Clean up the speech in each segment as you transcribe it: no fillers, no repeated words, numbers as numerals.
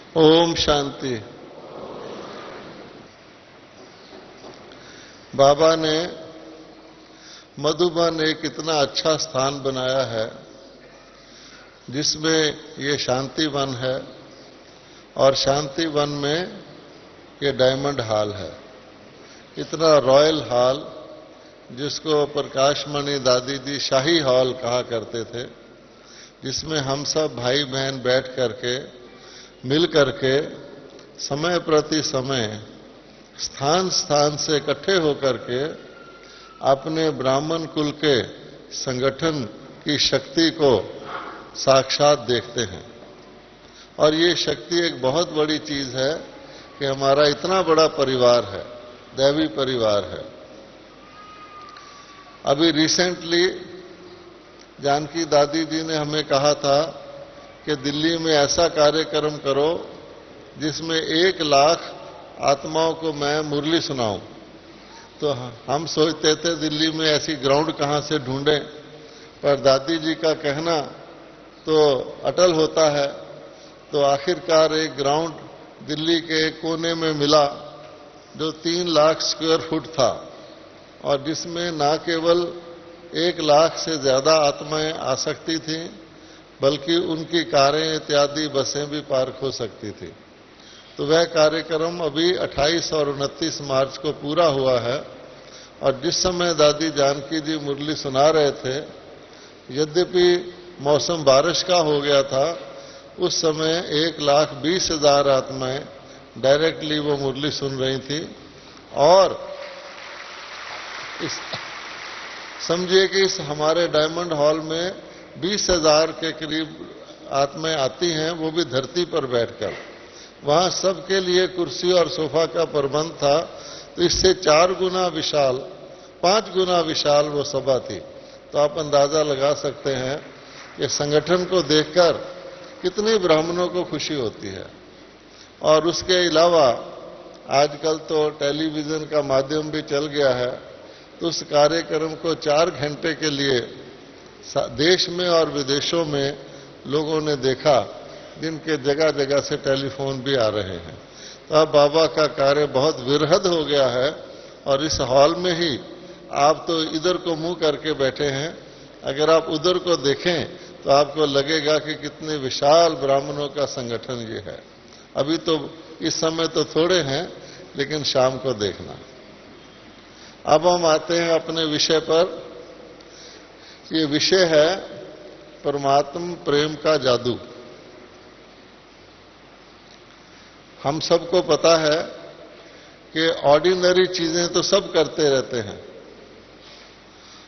ओम शांति। बाबा ने मधुबन एक इतना अच्छा स्थान बनाया है जिसमें ये शांति वन है और शांति वन में ये डायमंड हॉल है। इतना रॉयल हॉल जिसको प्रकाश मणि दादी जी शाही हॉल कहा करते थे, जिसमें हम सब भाई बहन बैठ करके मिल करके समय प्रति समय स्थान स्थान से इकट्ठे होकर के अपने ब्राह्मण कुल के संगठन की शक्ति को साक्षात देखते हैं। और ये शक्ति एक बहुत बड़ी चीज है कि हमारा इतना बड़ा परिवार है, दैवी परिवार है। अभी रिसेंटली जानकी दादी जी ने हमें कहा था कि दिल्ली में ऐसा कार्यक्रम करो जिसमें 1 लाख आत्माओं को मैं मुरली सुनाऊं। तो हम सोचते थे दिल्ली में ऐसी ग्राउंड कहां से ढूंढें, पर दादी जी का कहना तो अटल होता है। तो आखिरकार एक ग्राउंड दिल्ली के एक कोने में मिला जो 3 लाख स्क्वायर फुट था और जिसमें न केवल 1 लाख से ज्यादा आत्माएं आ सकती थीं, बल्कि उनकी कारें इत्यादि बसें भी पार्क हो सकती थी। तो वह कार्यक्रम अभी 28 और 29 मार्च को पूरा हुआ है। और जिस समय दादी जानकी जी मुरली सुना रहे थे, यद्यपि मौसम बारिश का हो गया था, उस समय 1,20,000 आत्माएं डायरेक्टली वो मुरली सुन रही थी। और समझिए कि इस हमारे डायमंड हॉल में 20,000 के करीब आत्माएं आती हैं, वो भी धरती पर बैठकर। वहां सबके लिए कुर्सी और सोफा का प्रबंध था। तो इससे 4 गुना विशाल, 5 गुना विशाल वो सभा थी। तो आप अंदाजा लगा सकते हैं कि संगठन को देखकर कितनी ब्राह्मणों को खुशी होती है। और उसके अलावा आजकल तो टेलीविजन का माध्यम भी चल गया है, तो उस कार्यक्रम को 4 घंटे के लिए देश में और विदेशों में लोगों ने देखा, जिनके जगह जगह से टेलीफोन भी आ रहे हैं। तो अब बाबा का कार्य बहुत विरहद हो गया है। और इस हॉल में ही आप तो इधर को मुंह करके बैठे हैं, अगर आप उधर को देखें तो आपको लगेगा कि कितने विशाल ब्राह्मणों का संगठन ये है। अभी तो इस समय तो थोड़े हैं, लेकिन शाम को देखना। अब हम आते हैं अपने विषय पर। ये विषय है परमात्म प्रेम का जादू। हम सबको पता है कि ऑर्डिनरी चीजें तो सब करते रहते हैं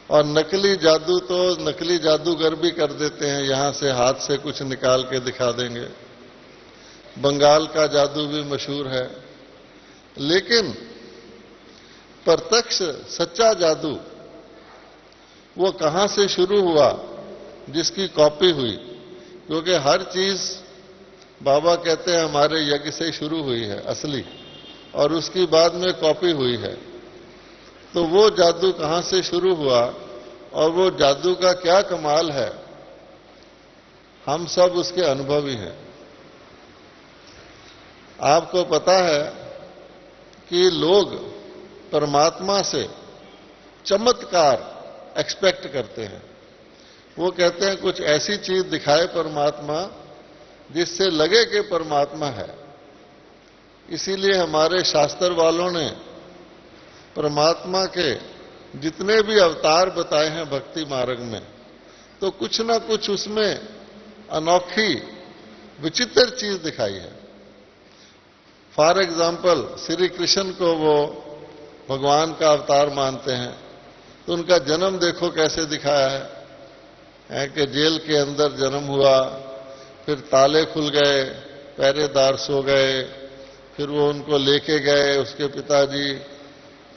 और नकली जादू तो नकली जादूगर भी कर देते हैं। यहां से हाथ से कुछ निकाल के दिखा देंगे। बंगाल का जादू भी मशहूर है। लेकिन प्रत्यक्ष सच्चा जादू वो कहां से शुरू हुआ, जिसकी कॉपी हुई? क्योंकि हर चीज बाबा कहते हैं हमारे यज्ञ से शुरू हुई है असली, और उसकी बाद में कॉपी हुई है। तो वो जादू कहां से शुरू हुआ और वो जादू का क्या कमाल है, हम सब उसके अनुभवी हैं। आपको पता है कि लोग परमात्मा से चमत्कार एक्सपेक्ट करते हैं। वो कहते हैं कुछ ऐसी चीज दिखाए परमात्मा जिससे लगे कि परमात्मा है। इसीलिए हमारे शास्त्र वालों ने परमात्मा के जितने भी अवतार बताए हैं भक्ति मार्ग में, तो कुछ ना कुछ उसमें अनोखी विचित्र चीज दिखाई है। फॉर एग्जाम्पल, श्री कृष्ण को वो भगवान का अवतार मानते हैं, तो उनका जन्म देखो कैसे दिखाया है कि जेल के अंदर जन्म हुआ, फिर ताले खुल गए, पहरेदार सो गए, फिर वो उनको लेके गए उसके पिताजी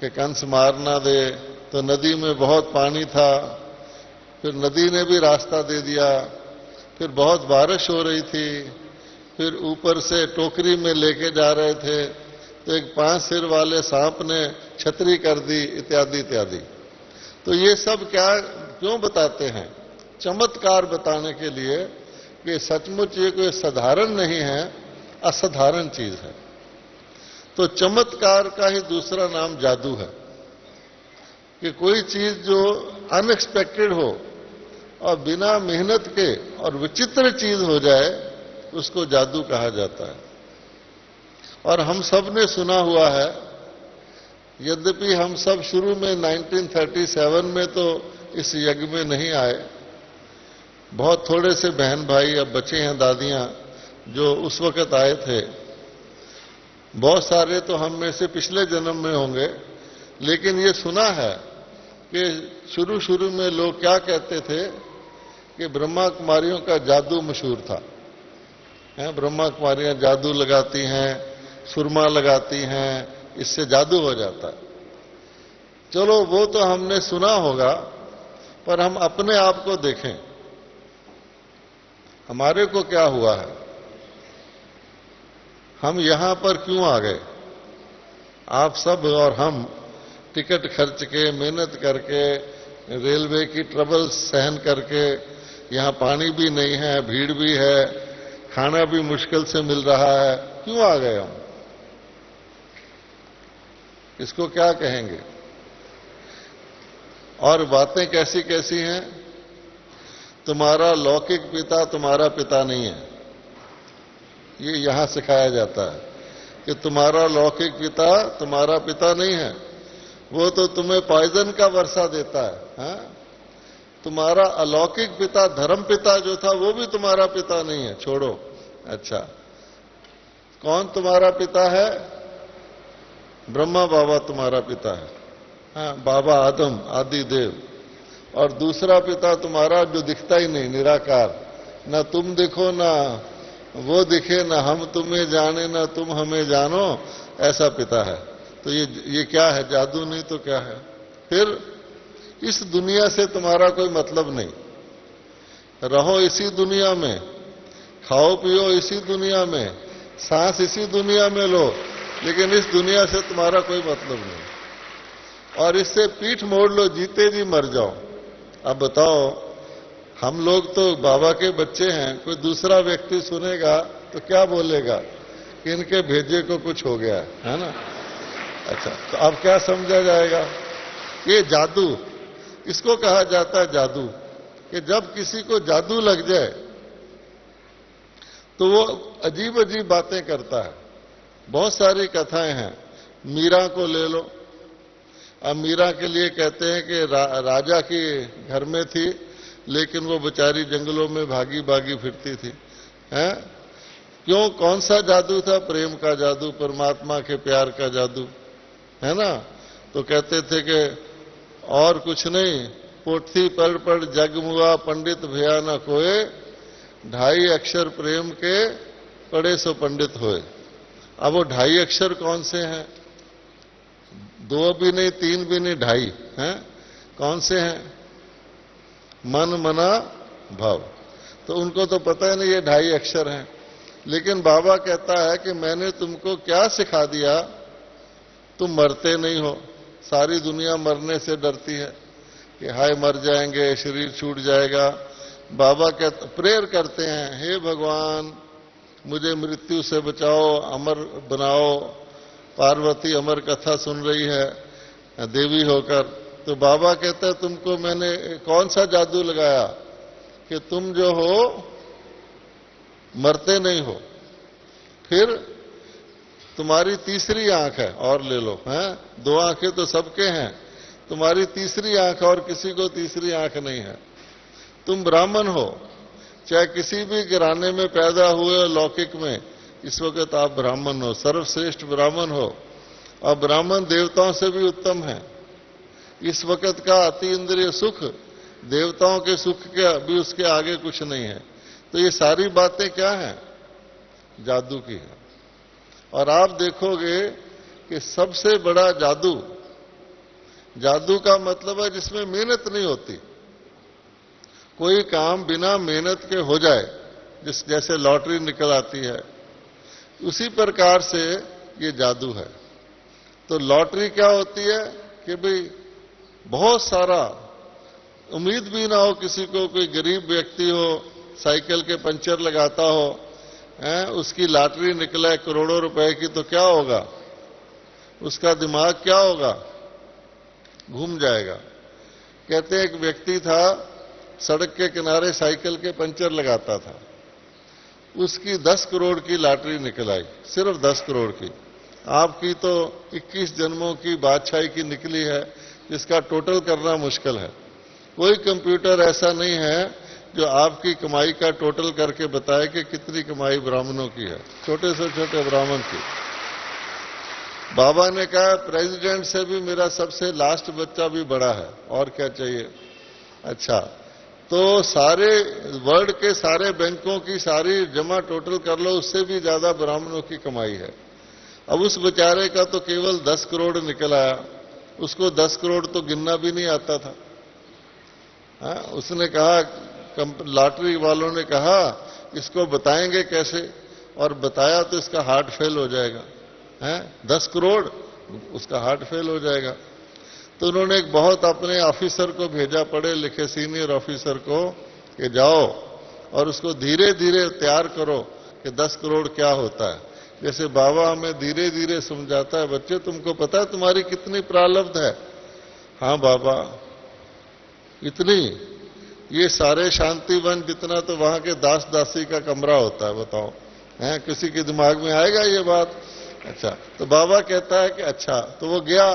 कि कंस मार ना दे। तो नदी में बहुत पानी था, फिर नदी ने भी रास्ता दे दिया। फिर बहुत बारिश हो रही थी, फिर ऊपर से टोकरी में लेके जा रहे थे तो एक 5 सिर वाले सांप ने छतरी कर दी, इत्यादि इत्यादि। तो ये सब क्या क्यों बताते हैं? चमत्कार बताने के लिए कि सचमुच ये कोई साधारण नहीं है। असाधारण चीज है। तो चमत्कार का ही दूसरा नाम जादू है कि कोई चीज जो अनएक्सपेक्टेड हो और बिना मेहनत के और विचित्र चीज हो जाए, उसको जादू कहा जाता है। और हम सब ने सुना हुआ है, यद्यपि हम सब शुरू में 1937 में तो इस यज्ञ में नहीं आए, बहुत थोड़े से बहन भाई अब बचे हैं, दादियां, जो उस वक्त आए थे। बहुत सारे तो हम में से पिछले जन्म में होंगे, लेकिन ये सुना है कि शुरू शुरू में लोग क्या कहते थे कि ब्रह्मा कुमारियों का जादू मशहूर था। ब्रह्मा कुमारियां जादू लगाती हैं, सुरमा लगाती हैं, इससे जादू हो जाता है। चलो वो तो हमने सुना होगा, पर हम अपने आप को देखें, हमारे को क्या हुआ है, हम यहां पर क्यों आ गए। आप सब और हम टिकट खर्च के, मेहनत करके, रेलवे की ट्रबल सहन करके, यहां पानी भी नहीं है, भीड़ भी है, खाना भी मुश्किल से मिल रहा है, क्यों आ गए हम, इसको क्या कहेंगे। और बातें कैसी कैसी हैं, तुम्हारा लौकिक पिता तुम्हारा पिता नहीं है, ये यहां सिखाया जाता है कि तुम्हारा लौकिक पिता तुम्हारा पिता नहीं है, वो तो तुम्हें पॉइजन का वर्षा देता है। हाँ? तुम्हारा अलौकिक पिता, धर्म पिता जो था, वो भी तुम्हारा पिता नहीं है, छोड़ो। अच्छा, कौन तुम्हारा पिता है? ब्रह्मा बाबा तुम्हारा पिता है। हाँ, बाबा आदम, आदि देव। और दूसरा पिता तुम्हारा जो दिखता ही नहीं, निराकार, ना तुम दिखो ना वो दिखे, ना हम तुम्हें जाने ना तुम हमें जानो, ऐसा पिता है। तो ये क्या है, जादू नहीं तो क्या है। फिर इस दुनिया से तुम्हारा कोई मतलब नहीं, रहो इसी दुनिया में, खाओ पियो इसी दुनिया में, सांस इसी दुनिया में लो, लेकिन इस दुनिया से तुम्हारा कोई मतलब नहीं। और इससे पीठ मोड़ लो, जीते जी मर जाओ। अब बताओ, हम लोग तो बाबा के बच्चे हैं, कोई दूसरा व्यक्ति सुनेगा तो क्या बोलेगा कि इनके भेजे को कुछ हो गया है ना। अच्छा, तो अब क्या समझा जाएगा, ये जादू, इसको कहा जाता है जादू। कि जब किसी को जादू लग जाए तो वो अजीब अजीब बातें करता है। बहुत सारी कथाएं हैं, मीरा को ले लो। अब मीरा के लिए कहते हैं कि राजा के घर में थी, लेकिन वो बेचारी जंगलों में भागी भागी फिरती थी। हैं? क्यों, कौन सा जादू था? प्रेम का जादू, परमात्मा के प्यार का जादू, है ना। तो कहते थे कि और कुछ नहीं, पोथी पढ़ पढ़ जग मुआ, पंडित भया न कोय, 2.5 अक्षर प्रेम के पढ़े सो पंडित होए। अब वो 2.5 अक्षर कौन से हैं? 2 भी नहीं, 3 भी नहीं, 2.5 हैं। कौन से हैं? मन, मना, भाव। तो उनको तो पता ही नहीं ये 2.5 अक्षर हैं। लेकिन बाबा कहता है कि मैंने तुमको क्या सिखा दिया, तुम मरते नहीं हो। सारी दुनिया मरने से डरती है कि हाय मर जाएंगे, शरीर छूट जाएगा। बाबा प्रेयर करते हैं, हे भगवान मुझे मृत्यु से बचाओ, अमर बनाओ। पार्वती अमर कथा सुन रही है देवी होकर, तो बाबा कहते हैं तुमको मैंने कौन सा जादू लगाया कि तुम जो हो मरते नहीं हो। फिर तुम्हारी तीसरी आंख है, और ले लो, हैं? 2 आंखें तो सबके हैं, तुम्हारी तीसरी आंख, और किसी को तीसरी आंख नहीं है। तुम ब्राह्मण हो, चाहे किसी भी घराने में पैदा हुए लौकिक में, इस वक्त आप ब्राह्मण हो, सर्वश्रेष्ठ ब्राह्मण हो। और ब्राह्मण देवताओं से भी उत्तम है। इस वक्त का अति इंद्रिय सुख देवताओं के सुख के भी उसके आगे कुछ नहीं है। तो ये सारी बातें क्या हैं? जादू की है। और आप देखोगे कि सबसे बड़ा जादू, जादू का मतलब है जिसमें मेहनत नहीं होती, कोई काम बिना मेहनत के हो जाए, जैसे लॉटरी निकल आती है, उसी प्रकार से ये जादू है। तो लॉटरी क्या होती है कि भाई बहुत सारा, उम्मीद भी ना हो किसी को, कोई गरीब व्यक्ति हो, साइकिल के पंचर लगाता हो, उसकी लॉटरी निकले करोड़ों रुपए की तो क्या होगा, उसका दिमाग क्या होगा, घूम जाएगा। कहते हैं एक व्यक्ति था, सड़क के किनारे साइकिल के पंचर लगाता था, उसकी 10 करोड़ की लॉटरी निकल आई, सिर्फ 10 करोड़ की। आपकी तो 21 जन्मों की बादशाही की निकली है, जिसका टोटल करना मुश्किल है। कोई कंप्यूटर ऐसा नहीं है जो आपकी कमाई का टोटल करके बताए कि कितनी कमाई ब्राह्मणों की है, छोटे से छोटे ब्राह्मण की। बाबा ने कहा प्रेसिडेंट से भी मेरा सबसे लास्ट बच्चा भी बड़ा है, और क्या चाहिए। अच्छा, तो सारे वर्ल्ड के सारे बैंकों की सारी जमा टोटल कर लो, उससे भी ज्यादा ब्राह्मणों की कमाई है। अब उस बेचारे का तो केवल 10 करोड़ निकल आया, उसको 10 करोड़ तो गिनना भी नहीं आता था। उसने कहा, लॉटरी वालों ने कहा इसको बताएंगे कैसे, और बताया तो इसका हार्ट फेल हो जाएगा। 10 करोड़, उसका हार्ट फेल हो जाएगा। तो उन्होंने एक बहुत अपने ऑफिसर को भेजा, पढ़े लिखे सीनियर ऑफिसर को, कि जाओ और उसको धीरे धीरे तैयार करो कि 10 करोड़ क्या होता है। जैसे बाबा हमें धीरे धीरे समझाता है, बच्चे तुमको पता है तुम्हारी कितनी प्रारब्ध है। हाँ बाबा, इतनी, ये सारे शांतिवन जितना तो वहां के दास दासी का कमरा होता है, बताओ। किसी के दिमाग में आएगा ये बात। अच्छा, तो बाबा कहता है कि अच्छा। तो वो गया,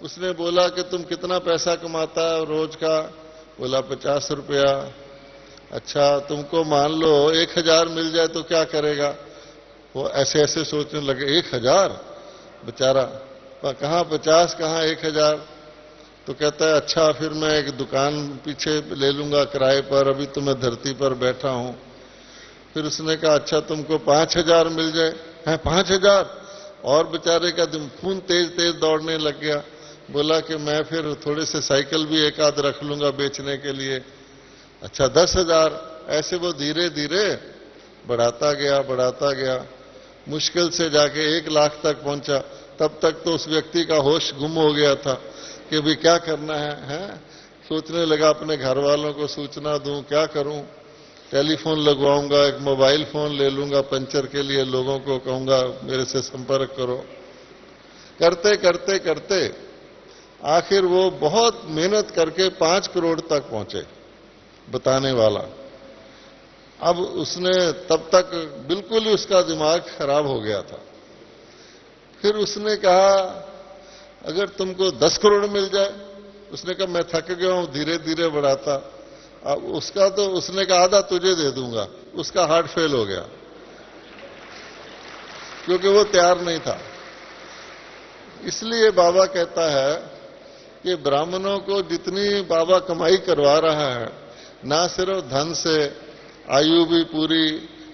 उसने बोला कि तुम कितना पैसा कमाता है रोज का। बोला 50 रुपया। अच्छा, तुमको मान लो 1000 मिल जाए तो क्या करेगा। वो ऐसे ऐसे सोचने लगे, 1000 बेचारा, कहाँ 50 कहाँ 1000। तो कहता है अच्छा, फिर मैं एक दुकान पीछे ले लूंगा किराए पर, अभी तो मैं धरती पर बैठा हूं। फिर उसने कहा अच्छा तुमको 5000 मिल जाए। है 5000। और बेचारे का खून तेज तेज दौड़ने लग गया। बोला कि मैं फिर थोड़े से साइकिल भी एक आध रख लूंगा बेचने के लिए। अच्छा 10,000। ऐसे वो धीरे धीरे बढ़ाता गया, मुश्किल से जाके 1 लाख तक पहुंचा। तब तक तो उस व्यक्ति का होश गुम हो गया था कि भी क्या करना है? सोचने लगा अपने घर वालों को सूचना दूं, क्या करूं, टेलीफोन लगवाऊंगा, एक मोबाइल फोन ले लूंगा पंचर के लिए, लोगों को कहूंगा मेरे से संपर्क करो। करते करते करते आखिर वो बहुत मेहनत करके 5 करोड़ तक पहुंचे, बताने वाला। अब उसने, तब तक बिल्कुल ही उसका दिमाग खराब हो गया था। फिर उसने कहा अगर तुमको 10 करोड़ मिल जाए। उसने कहा मैं थक गया हूं, धीरे धीरे बढ़ाता। अब उसका तो उसने कहा आधा तुझे दे दूंगा। उसका हार्ट फेल हो गया, क्योंकि वो तैयार नहीं था। इसलिए बाबा कहता है कि ब्राह्मणों को जितनी बाबा कमाई करवा रहा है, ना सिर्फ धन से, आयु भी पूरी,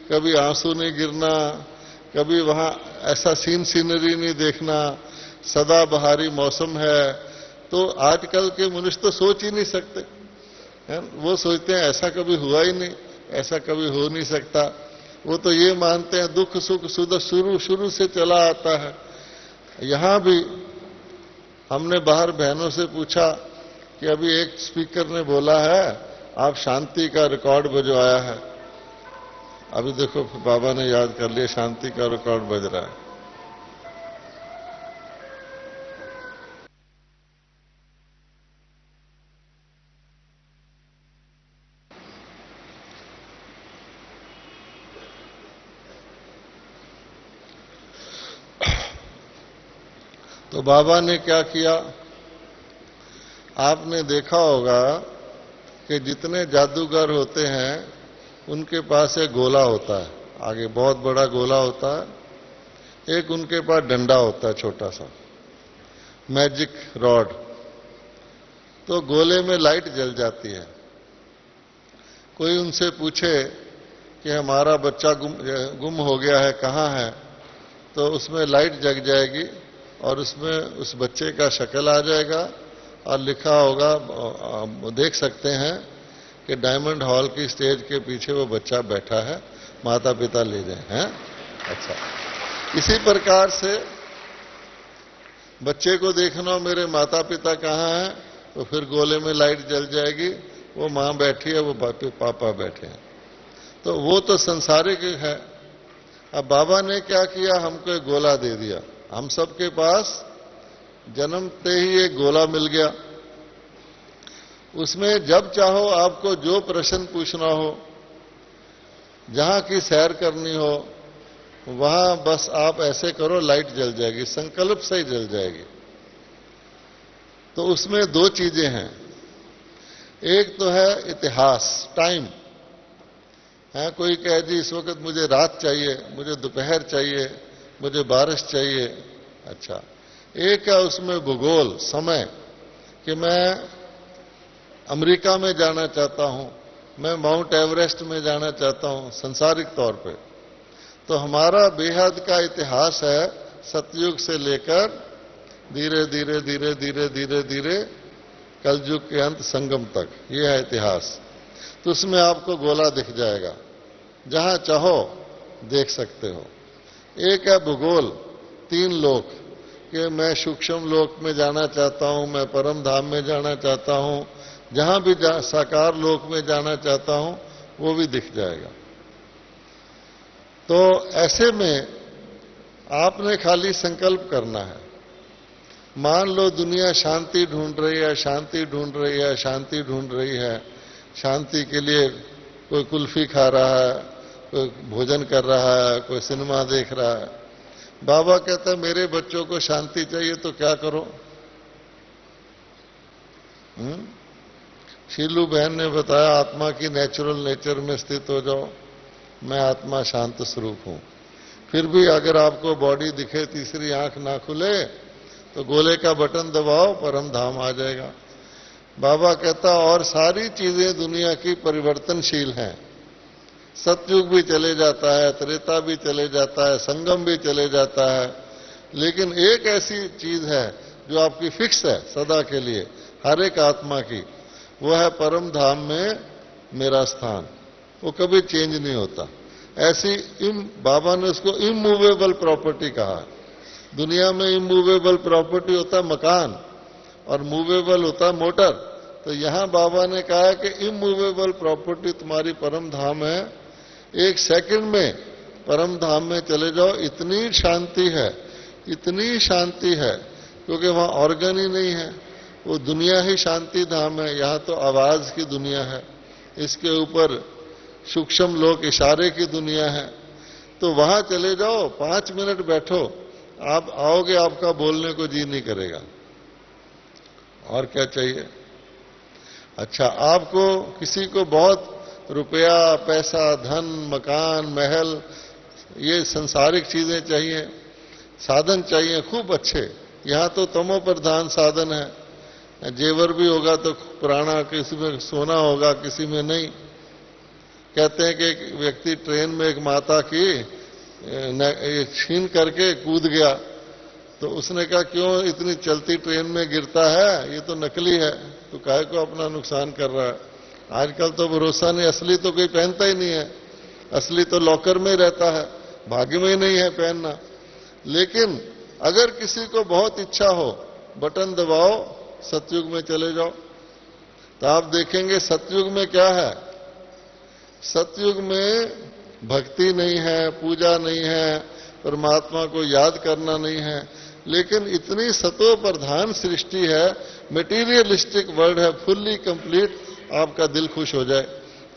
कभी आंसू नहीं गिरना, कभी वहां ऐसा सीनरी नहीं देखना, सदा बहारी मौसम है। तो आजकल के मनुष्य तो सोच ही नहीं सकते, वो सोचते हैं ऐसा कभी हुआ ही नहीं, ऐसा कभी हो नहीं सकता। वो तो ये मानते हैं दुख सुख शुरू से चला आता है। यहां भी हमने बाहर बहनों से पूछा कि अभी एक स्पीकर ने बोला है आप शांति का रिकॉर्ड बजवाया है। अभी देखो बाबा ने याद कर लिया, शांति का रिकॉर्ड बज रहा है। तो बाबा ने क्या किया, आपने देखा होगा कि जितने जादूगर होते हैं उनके पास एक गोला होता है, आगे बहुत बड़ा गोला होता है, एक उनके पास डंडा होता है छोटा सा, मैजिक रॉड। तो गोले में लाइट जल जाती है। कोई उनसे पूछे कि हमारा बच्चा गुम हो गया है, कहाँ है, तो उसमें लाइट जग जाएगी और उसमें उस बच्चे का शक्ल आ जाएगा और लिखा होगा, देख सकते हैं कि डायमंड हॉल की स्टेज के पीछे वो बच्चा बैठा है, माता पिता ले जाए हैं। अच्छा, इसी प्रकार से बच्चे को देखना मेरे माता पिता कहाँ हैं, तो फिर गोले में लाइट जल जाएगी, वो मां बैठी है, वो पापा बैठे हैं। तो वो तो संसारिक है, अब बाबा ने क्या किया, हमको एक गोला दे दिया। हम सबके पास जन्मते ही एक गोला मिल गया। उसमें जब चाहो आपको जो प्रश्न पूछना हो, जहां की सैर करनी हो, वहां बस आप ऐसे करो, लाइट जल जाएगी, संकल्प से ही जल जाएगी। तो उसमें दो चीजें हैं। एक तो है इतिहास, टाइम है। कोई कहे जी इस वक्त मुझे रात चाहिए, मुझे दोपहर चाहिए, मुझे बारिश चाहिए। अच्छा, एक है उसमें भूगोल, समय, कि मैं अमेरिका में जाना चाहता हूं, मैं माउंट एवरेस्ट में जाना चाहता हूं, सांसारिक तौर पे। तो हमारा बेहद का इतिहास है, सतयुग से लेकर धीरे धीरे धीरे धीरे धीरे धीरे कलयुग के अंत, संगम तक, ये है इतिहास। तो उसमें आपको गोला दिख जाएगा, जहां चाहो देख सकते हो। एक है भूगोल, 3 लोक, कि मैं सूक्ष्म लोक में जाना चाहता हूं, मैं परम धाम में जाना चाहता हूं, जहां भी साकार लोक में जाना चाहता हूं, वो भी दिख जाएगा। तो ऐसे में आपने खाली संकल्प करना है। मान लो दुनिया शांति ढूंढ रही है, शांति ढूंढ रही है, शांति ढूंढ रही है। शांति के लिए कोई कुल्फी खा रहा है, कोई भोजन कर रहा है, कोई सिनेमा देख रहा है। बाबा कहता है मेरे बच्चों को शांति चाहिए, तो क्या करो? शीलू बहन ने बताया आत्मा की नेचुरल नेचर में स्थित हो जाओ, मैं आत्मा शांत स्वरूप हूं। फिर भी अगर आपको बॉडी दिखे, तीसरी आंख ना खुले, तो गोले का बटन दबाओ, परम धाम आ जाएगा। बाबा कहता और सारी चीजें दुनिया की परिवर्तनशील हैं। सतयुग भी चले जाता है, त्रेता भी चले जाता है, संगम भी चले जाता है, लेकिन एक ऐसी चीज है जो आपकी फिक्स है सदा के लिए, हर एक आत्मा की, वो है परम धाम में मेरा स्थान। वो कभी चेंज नहीं होता। ऐसी बाबा ने उसको इमूवेबल प्रॉपर्टी कहा। दुनिया में इमूवेबल प्रॉपर्टी होता है मकान, और मूवेबल होता है मोटर। तो यहां बाबा ने कहा कि इमूवेबल प्रॉपर्टी तुम्हारी परम धाम है, 1 सेकंड में परम धाम में चले जाओ। इतनी शांति है, इतनी शांति है, क्योंकि वहां ऑर्गन ही नहीं है, वो दुनिया ही शांति धाम है। यहां तो आवाज की दुनिया है, इसके ऊपर सूक्ष्म लोक इशारे की दुनिया है। तो वहां चले जाओ, 5 मिनट बैठो, आप आओगे, आपका बोलने को जी नहीं करेगा। और क्या चाहिए? अच्छा, आपको किसी को बहुत रुपया, पैसा, धन, मकान, महल, ये संसारिक चीजें चाहिए, साधन चाहिए खूब अच्छे। यहां तो तमो प्रधान साधन है। जेवर भी होगा तो पुराना, किसी में सोना होगा, किसी में नहीं। कहते हैं कि एक व्यक्ति ट्रेन में एक माता की छीन करके कूद गया, तो उसने कहा क्यों इतनी चलती ट्रेन में गिरता है, ये तो नकली है, तो काहे को अपना नुकसान कर रहा है। आजकल तो भरोसा नहीं, असली तो कोई पहनता ही नहीं है, असली तो लॉकर में रहता है, भाग्य में ही नहीं है पहनना। लेकिन अगर किसी को बहुत इच्छा हो, बटन दबाओ, सतयुग में चले जाओ, तो आप देखेंगे सतयुग में क्या है। सतयुग में भक्ति नहीं है, पूजा नहीं है, परमात्मा को याद करना नहीं है, लेकिन इतनी सतो प्रधान सृष्टि है, मटेरियलिस्टिक वर्ल्ड है, फुल्ली कंप्लीट, आपका दिल खुश हो जाए।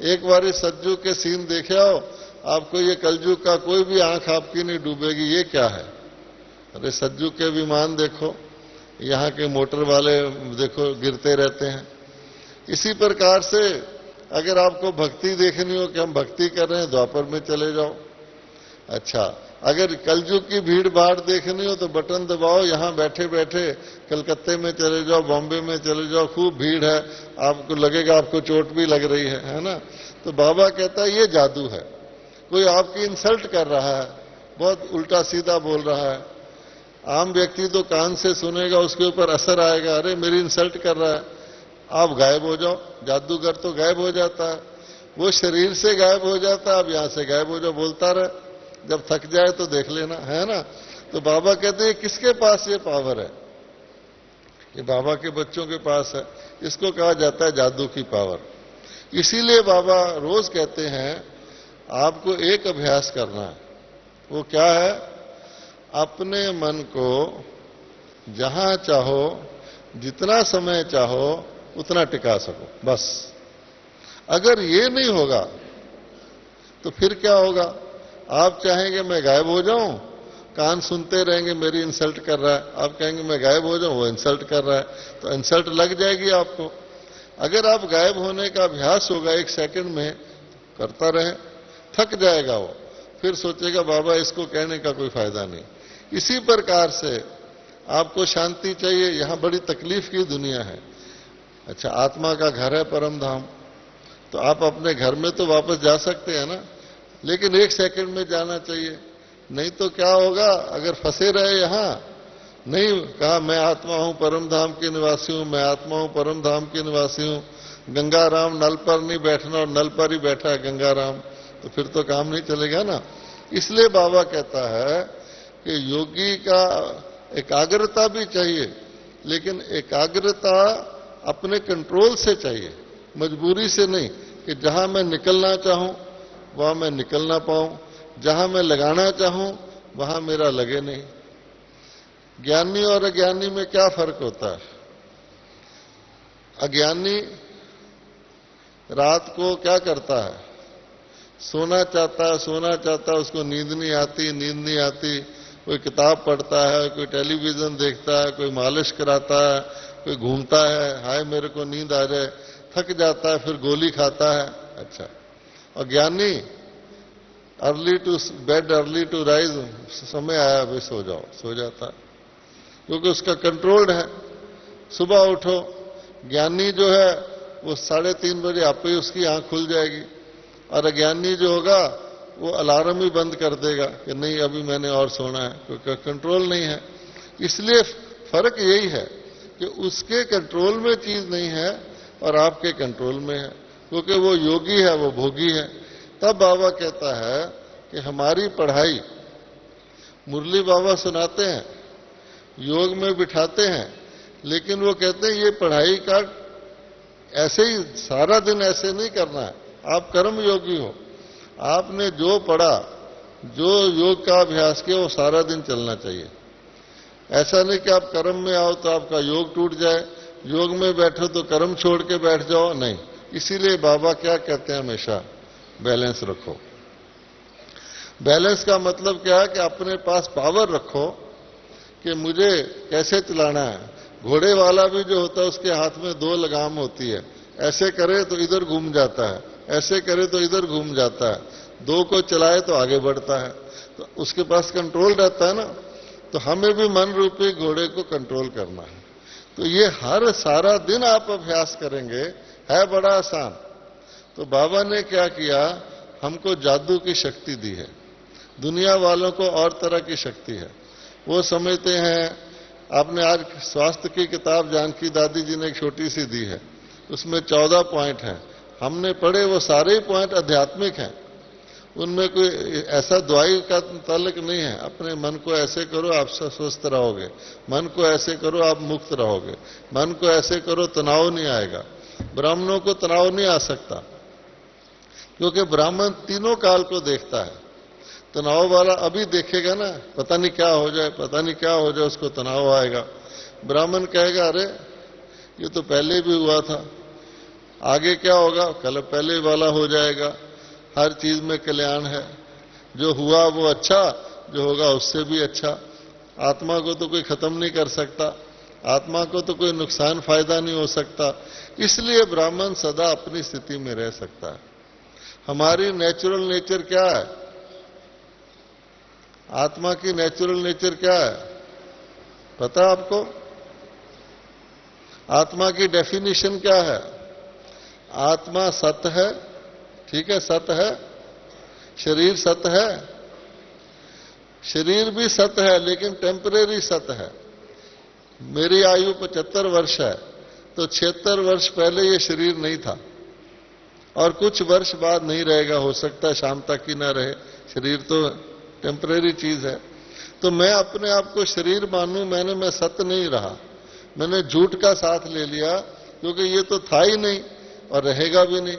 एक बार इस सतयुग के सीन देखे आओ, आपको ये कलयुग का कोई भी आंख आपकी नहीं डूबेगी, ये क्या है। अरे सतयुग के विमान देखो, यहाँ के मोटर वाले देखो गिरते रहते हैं। इसी प्रकार से अगर आपको भक्ति देखनी हो कि हम भक्ति कर रहे हैं, द्वापर में चले जाओ। अच्छा, अगर कलयुग की भीड़ भाड़ देखनी हो तो बटन दबाओ, यहां बैठे बैठे कलकत्ते में चले जाओ, बॉम्बे में चले जाओ, खूब भीड़ है, आपको लगेगा आपको चोट भी लग रही है ना। तो बाबा कहता है ये जादू है। कोई आपकी इंसल्ट कर रहा है, बहुत उल्टा सीधा बोल रहा है, आम व्यक्ति तो कान से सुनेगा, उसके ऊपर असर आएगा, अरे मेरी इंसल्ट कर रहा है, आप गायब हो जाओ। जादूगर तो गायब हो जाता है, वो शरीर से गायब हो जाता है, आप यहां से गायब हो जाओ, बोलता रहे, जब थक जाए तो देख लेना, है ना। तो बाबा कहते हैं किसके पास ये पावर है? ये बाबा के बच्चों के पास है। इसको कहा जाता है जादू की पावर। इसीलिए बाबा रोज कहते हैं आपको एक अभ्यास करना है, वो क्या है? अपने मन को जहां चाहो, जितना समय चाहो उतना टिका सको, बस। अगर ये नहीं होगा तो फिर क्या होगा? आप चाहेंगे मैं गायब हो जाऊं, कान सुनते रहेंगे मेरी इंसल्ट कर रहा है, आप कहेंगे मैं गायब हो जाऊं, वो इंसल्ट कर रहा है, तो इंसल्ट लग जाएगी आपको। अगर आप गायब होने का अभ्यास होगा 1 सेकंड में, करता रहे, थक जाएगा वो, फिर सोचेगा बाबा इसको कहने का कोई फायदा नहीं। इसी प्रकार से आपको शांति चाहिए, यहां बड़ी तकलीफ की दुनिया है। अच्छा, आत्मा का घर है परम धाम, तो आप अपने घर में तो वापस जा सकते हैं ना, लेकिन 1 सेकंड में जाना चाहिए। नहीं तो क्या होगा? अगर फंसे रहे यहां, नहीं कहा मैं आत्मा हूं परम धाम के निवासी हूं, मैं आत्मा हूं परम धाम के निवासी हूं, गंगाराम नल पर नहीं बैठना और नल पर ही बैठा है गंगाराम, तो फिर तो काम नहीं चलेगा ना। इसलिए बाबा कहता है कि योगी का एकाग्रता भी चाहिए, लेकिन एकाग्रता अपने कंट्रोल से चाहिए, मजबूरी से नहीं कि जहां मैं निकलना चाहूं वहां मैं निकल ना पाऊं, जहां मैं लगाना चाहूं वहां मेरा लगे नहीं। ज्ञानी और अज्ञानी में क्या फर्क होता है? अज्ञानी रात को क्या करता है? सोना चाहता है, उसको नींद नहीं आती, कोई किताब पढ़ता है, कोई टेलीविजन देखता है, कोई मालिश कराता है, कोई घूमता है, हाय मेरे को नींद आ जाए, थक जाता है, फिर गोली खाता है। अच्छा, और ज्ञानी early to bed early to rise, समय आया अभी सो जाओ, सो जाता है, क्योंकि उसका कंट्रोल्ड है। सुबह उठो, ज्ञानी जो है वो 3:30 बजे आप ही उसकी आंख खुल जाएगी, और अज्ञानी जो होगा वो अलार्म ही बंद कर देगा कि नहीं अभी मैंने और सोना है, क्योंकि कंट्रोल नहीं है। इसलिए फर्क यही है कि उसके कंट्रोल में चीज नहीं है और आपके कंट्रोल में है, क्योंकि वो योगी है, वो भोगी है। तब बाबा कहता है कि हमारी पढ़ाई, मुरली बाबा सुनाते हैं, योग में बिठाते हैं, लेकिन वो कहते हैं ये पढ़ाई का ऐसे ही सारा दिन ऐसे नहीं करना है। आप कर्म योगी हो, आपने जो पढ़ा, जो योग का अभ्यास किया, वो सारा दिन चलना चाहिए। ऐसा नहीं कि आप कर्म में आओ तो आपका योग टूट जाए, योग में बैठो तो कर्म छोड़ के बैठ जाओ, नहीं। इसीलिए बाबा क्या कहते हैं? हमेशा बैलेंस रखो। बैलेंस का मतलब क्या है? कि अपने पास पावर रखो कि मुझे कैसे चलाना है। घोड़े वाला भी जो होता है उसके हाथ में 2 लगाम होती है, ऐसे करे तो इधर घूम जाता है, ऐसे करे तो इधर घूम जाता है, 2 को चलाए तो आगे बढ़ता है, तो उसके पास कंट्रोल रहता है ना। तो हमें भी मन रूपी घोड़े को कंट्रोल करना है। तो ये हर सारा दिन आप अभ्यास करेंगे, है बड़ा आसान। तो बाबा ने क्या किया? हमको जादू की शक्ति दी है, दुनिया वालों को और तरह की शक्ति है। वो समझते हैं, आपने आज स्वास्थ्य की किताब जानकी दादी जी ने एक छोटी सी दी है, उसमें 14 पॉइंट हैं, हमने पढ़े वो सारे पॉइंट आध्यात्मिक हैं। उनमें कोई ऐसा दवाई का ताल्लुक नहीं है। अपने मन को ऐसे करो आप स्वस्थ रहोगे, मन को ऐसे करो आप मुक्त रहोगे, मन को ऐसे करो तनाव नहीं आएगा। ब्राह्मणों को तनाव नहीं आ सकता, क्योंकि ब्राह्मण तीनों काल को देखता है। तनाव वाला अभी देखेगा ना, पता नहीं क्या हो जाए, पता नहीं क्या हो जाए, उसको तनाव आएगा। ब्राह्मण कहेगा अरे ये तो पहले भी हुआ था, आगे क्या होगा? कल पहले वाला हो जाएगा। हर चीज में कल्याण है, जो हुआ वो अच्छा, जो होगा उससे भी अच्छा। आत्मा को तो कोई खत्म नहीं कर सकता, आत्मा को तो कोई नुकसान फायदा नहीं हो सकता। इसलिए ब्राह्मण सदा अपनी स्थिति में रह सकता है। हमारी नेचुरल नेचर क्या है? आत्मा की नेचुरल नेचर क्या है पता आपको? आत्मा की डेफिनेशन क्या है? आत्मा सत है, ठीक है, सत है। शरीर सत है, शरीर भी सत है, लेकिन टेम्परेरी सत है। मेरी आयु 75 वर्ष है, तो 76 वर्ष पहले ये शरीर नहीं था, और कुछ वर्ष बाद नहीं रहेगा, हो सकता है शाम तक ही ना रहे। शरीर तो टेम्परेरी चीज है। तो मैं अपने आप को शरीर मानूं, मैं सत्य नहीं रहा, मैंने झूठ का साथ ले लिया, क्योंकि ये तो था ही नहीं और रहेगा भी नहीं।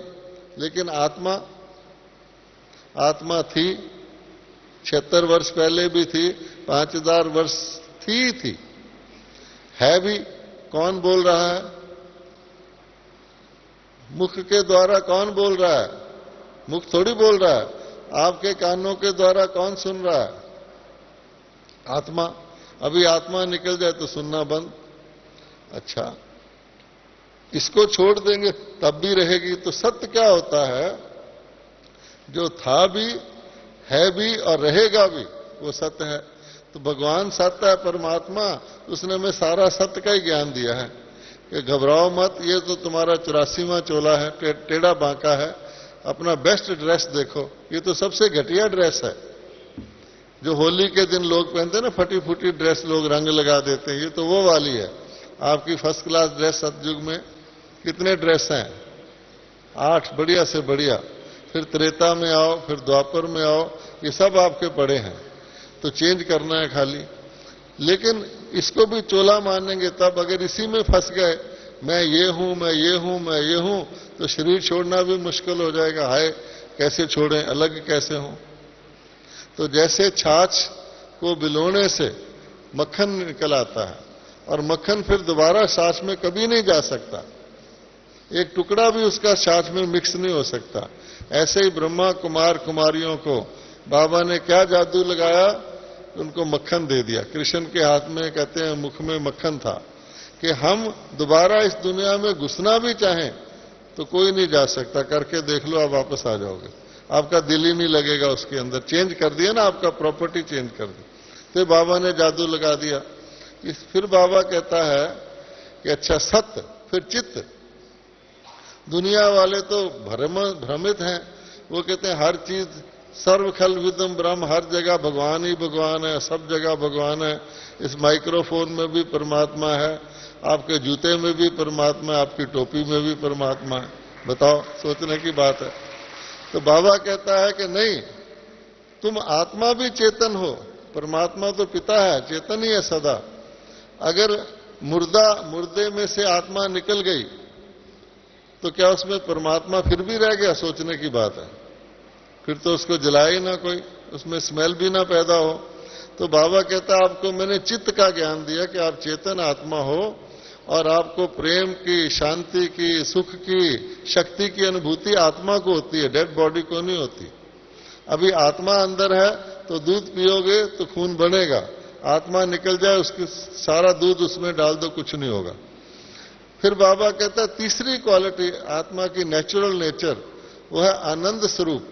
लेकिन आत्मा थी, 76 वर्ष पहले भी थी, 5000 वर्ष थी। है भी। कौन बोल रहा है? मुख के द्वारा कौन बोल रहा है? मुख थोड़ी बोल रहा है। आपके कानों के द्वारा कौन सुन रहा है? आत्मा। अभी आत्मा निकल जाए तो सुनना बंद। अच्छा, इसको छोड़ देंगे तब भी रहेगी। तो सत्य क्या होता है? जो था भी, है भी और रहेगा भी, वो सत्य है। तो भगवान सत्य है, परमात्मा, उसने हमें सारा सत्य का ही ज्ञान दिया है कि घबराओ मत, ये तो तुम्हारा 84वां चोला है, टेढ़ा बांका है, अपना बेस्ट ड्रेस देखो। ये तो सबसे घटिया ड्रेस है जो होली के दिन लोग पहनते हैं ना, फटी फूटी ड्रेस लोग रंग लगा देते हैं, ये तो वो वाली है। आपकी फर्स्ट क्लास ड्रेस सतयुग में कितने ड्रेस हैं? 8, बढ़िया से बढ़िया। फिर त्रेता में आओ, फिर द्वापर में आओ, ये सब आपके पड़े हैं, तो चेंज करना है खाली। लेकिन इसको भी चोला मानेंगे तब, अगर इसी में फंस गए, मैं ये हूं, मैं ये हूं, मैं ये हूं, तो शरीर छोड़ना भी मुश्किल हो जाएगा। हाय, कैसे छोड़ें, अलग कैसे हों? तो जैसे छाछ को बिलोने से मक्खन निकल आता है, और मक्खन फिर दोबारा छाछ में कभी नहीं जा सकता, एक टुकड़ा भी उसका छाछ में मिक्स नहीं हो सकता। ऐसे ही ब्रह्मा कुमार कुमारियों को बाबा ने क्या जादू लगाया? उनको मक्खन दे दिया। कृष्ण के हाथ में, कहते हैं, मुख में मक्खन था कि हम दोबारा इस दुनिया में घुसना भी चाहें तो कोई नहीं जा सकता। करके देख लो, आप वापस आ जाओगे। आपका दिल ही नहीं लगेगा उसके अंदर। चेंज कर दिया ना, आपका प्रॉपर्टी चेंज कर दी। तो बाबा ने जादू लगा दिया। फिर बाबा कहता है कि अच्छा, सत्य, फिर चित्त। दुनिया वाले तो भ्रमित हैं। वो कहते हैं हर चीज सर्वखल विदम ब्रह्म, हर जगह भगवान ही भगवान है, सब जगह भगवान है। इस माइक्रोफोन में भी परमात्मा है, आपके जूते में भी परमात्मा है, आपकी टोपी में भी परमात्मा है। बताओ, सोचने की बात है। तो बाबा कहता है कि नहीं, तुम आत्मा भी चेतन हो। परमात्मा तो पिता है, चेतन ही है सदा। अगर मुर्दे में से आत्मा निकल गई तो क्या उसमें परमात्मा फिर भी रह गया? सोचने की बात है। फिर तो उसको जलाए ही ना कोई, उसमें स्मेल भी ना पैदा हो। तो बाबा कहता है आपको मैंने चित्त का ज्ञान दिया कि आप चेतन आत्मा हो, और आपको प्रेम की, शांति की, सुख की, शक्ति की अनुभूति आत्मा को होती है, डेड बॉडी को नहीं होती। अभी आत्मा अंदर है तो दूध पियोगे तो खून बनेगा, आत्मा निकल जाए उसके सारा दूध उसमें डाल दो, कुछ नहीं होगा। फिर बाबा कहता है तीसरी क्वालिटी आत्मा की, नेचुरल नेचर, वो है आनंद स्वरूप।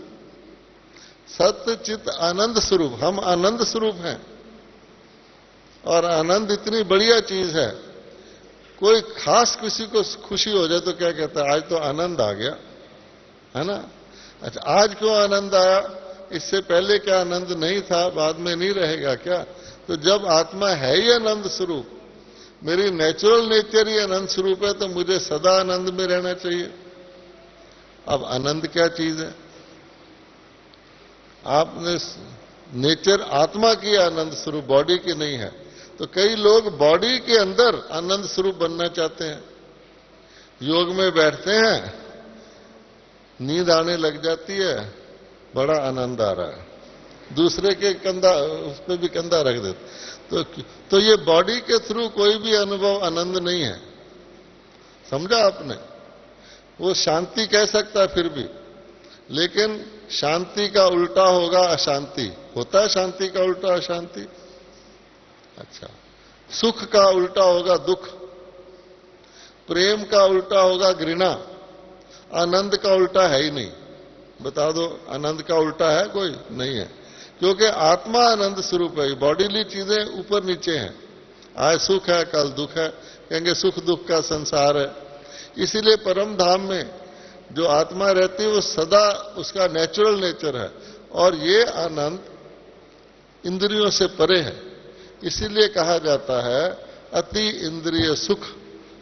सत्य चित्त आनंद स्वरूप। हम आनंद स्वरूप हैं, और आनंद इतनी बढ़िया चीज है। कोई खास किसी को खुशी हो जाए तो क्या कहता है? आज तो आनंद आ गया, है ना? अच्छा, आज क्यों आनंद आया? इससे पहले क्या आनंद नहीं था? बाद में नहीं रहेगा क्या? तो जब आत्मा है ही आनंद स्वरूप, मेरी नेचुरल नेचर ही आनंद स्वरूप है, तो मुझे सदा आनंद में रहना चाहिए। अब आनंद क्या चीज है? आपने नेचर आत्मा की आनंद स्वरूप, बॉडी की नहीं है। तो कई लोग बॉडी के अंदर आनंद स्वरूप बनना चाहते हैं। योग में बैठते हैं, नींद आने लग जाती है, बड़ा आनंद आ रहा है, दूसरे के कंधा, उस पर भी कंधा रख देते। तो ये बॉडी के थ्रू कोई भी अनुभव आनंद नहीं है। समझा आपने? वो शांति कह सकता है फिर भी, लेकिन शांति का उल्टा होगा अशांति। होता है शांति का उल्टा अशांति? अच्छा, सुख का उल्टा होगा दुख, प्रेम का उल्टा होगा घृणा, आनंद का उल्टा है ही नहीं। बता दो, आनंद का उल्टा है? कोई नहीं है, क्योंकि आत्मा आनंद स्वरूप है। बॉडीली चीजें ऊपर नीचे हैं, आज सुख है कल दुख है, कहेंगे सुख दुख का संसार है। इसीलिए परम धाम में जो आत्मा रहती है वो सदा उसका नेचुरल नेचर है, और ये आनंद इंद्रियों से परे है। इसीलिए कहा जाता है अति इंद्रिय सुख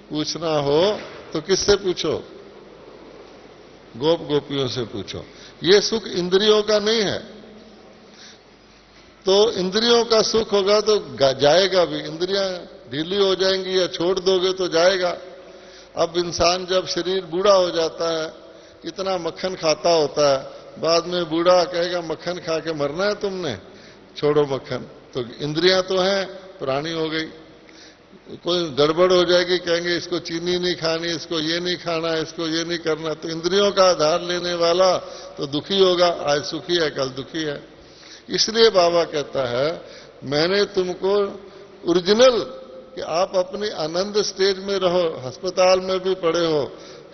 पूछना हो तो किससे पूछो? गोप गोपियों से पूछो। ये सुख इंद्रियों का नहीं है। तो इंद्रियों का सुख होगा तो जाएगा भी, इंद्रियां ढीली हो जाएंगी या छोड़ दोगे तो जाएगा। अब इंसान जब शरीर बूढ़ा हो जाता है, इतना मक्खन खाता होता है, बाद में बूढ़ा कहेगा मक्खन खा के मरना है तुमने, छोड़ो मक्खन। तो इंद्रियां तो हैं, प्राणी हो गई, कोई गड़बड़ हो जाएगी, कहेंगे इसको चीनी नहीं खानी, इसको ये नहीं खाना, इसको ये नहीं करना, तो इंद्रियों का आधार लेने वाला तो दुखी होगा, आज सुखी है कल दुखी है। इसलिए बाबा कहता है मैंने तुमको ओरिजिनल कि आप अपनी आनंद स्टेज में रहो, अस्पताल में भी पड़े हो,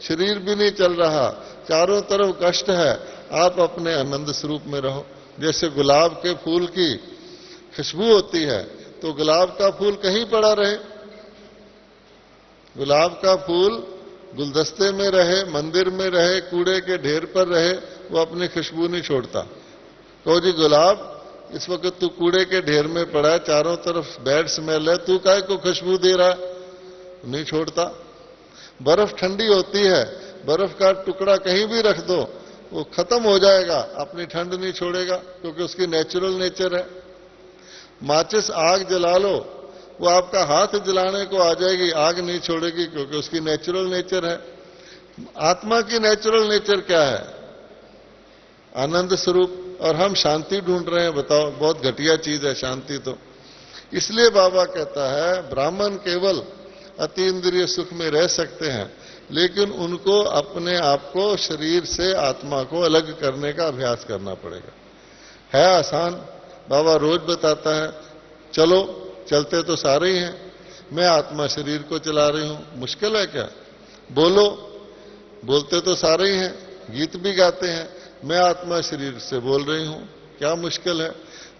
शरीर भी नहीं चल रहा, चारों तरफ कष्ट है, आप अपने आनंद स्वरूप में रहो। जैसे गुलाब के फूल की खुशबू होती है, तो गुलाब का फूल कहीं पड़ा रहे, गुलाब का फूल गुलदस्ते में रहे, मंदिर में रहे, कूड़े के ढेर पर रहे, वो अपनी खुशबू नहीं छोड़ता। तो जी गुलाब इस वक्त तू कूड़े के ढेर में पड़ा है, चारों तरफ बैड स्मेल है, तू काहे को खुशबू दे रहा है? नहीं छोड़ता। बर्फ ठंडी होती है, बर्फ का टुकड़ा कहीं भी रख दो वो खत्म हो जाएगा, अपनी ठंड नहीं छोड़ेगा, क्योंकि उसकी नेचुरल नेचर है। माचिस आग जला लो, वो आपका हाथ जलाने को आ जाएगी, आग नहीं छोड़ेगी, क्योंकि उसकी नेचुरल नेचर है। आत्मा की नेचुरल नेचर क्या है? आनंद स्वरूप। और हम शांति ढूंढ रहे हैं, बताओ, बहुत घटिया चीज है शांति तो। इसलिए बाबा कहता है ब्राह्मण केवल अतीन्द्रिय सुख में रह सकते हैं, लेकिन उनको अपने आप को शरीर से आत्मा को अलग करने का अभ्यास करना पड़ेगा। है आसान, बाबा रोज बताता है, चलो चलते तो सारे ही हैं, मैं आत्मा शरीर को चला रही हूं, मुश्किल है क्या? बोलो, बोलते तो सारे ही हैं, गीत भी गाते हैं, मैं आत्मा शरीर से बोल रही हूं, क्या मुश्किल है?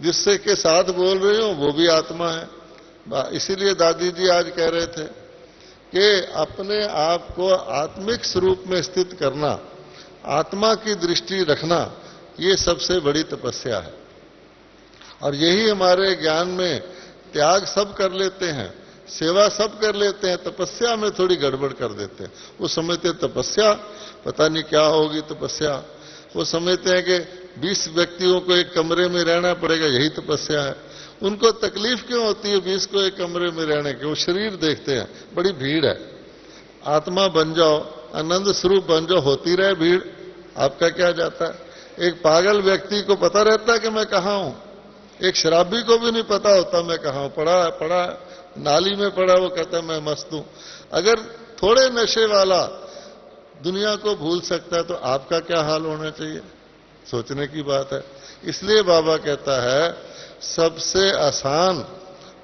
जिससे के साथ बोल रही हूं वो भी आत्मा है। इसीलिए दादी जी आज कह रहे थे कि अपने आप को आत्मिक स्वरूप में स्थित करना, आत्मा की दृष्टि रखना, ये सबसे बड़ी तपस्या है। और यही हमारे ज्ञान में त्याग सब कर लेते हैं, सेवा सब कर लेते हैं, तपस्या में थोड़ी गड़बड़ कर देते हैं। वो समझते तपस्या पता नहीं क्या होगी तपस्या, वो समझते हैं कि 20 व्यक्तियों को एक कमरे में रहना पड़ेगा, यही तपस्या है। उनको तकलीफ क्यों होती है 20 को एक कमरे में रहने की? वो शरीर देखते हैं, बड़ी भीड़ है। आत्मा बन जाओ, आनंद स्वरूप बन जाओ, होती रहे भीड़, आपका क्या जाता है? एक पागल व्यक्ति को पता रहता है कि मैं कहां हूं, एक शराबी को भी नहीं पता होता मैं कहां हूं, पड़ा नाली में पड़ा, वो कहता है मैं मस्त हूं। अगर थोड़े नशे वाला दुनिया को भूल सकता है तो आपका क्या हाल होना चाहिए? सोचने की बात है। इसलिए बाबा कहता है सबसे आसान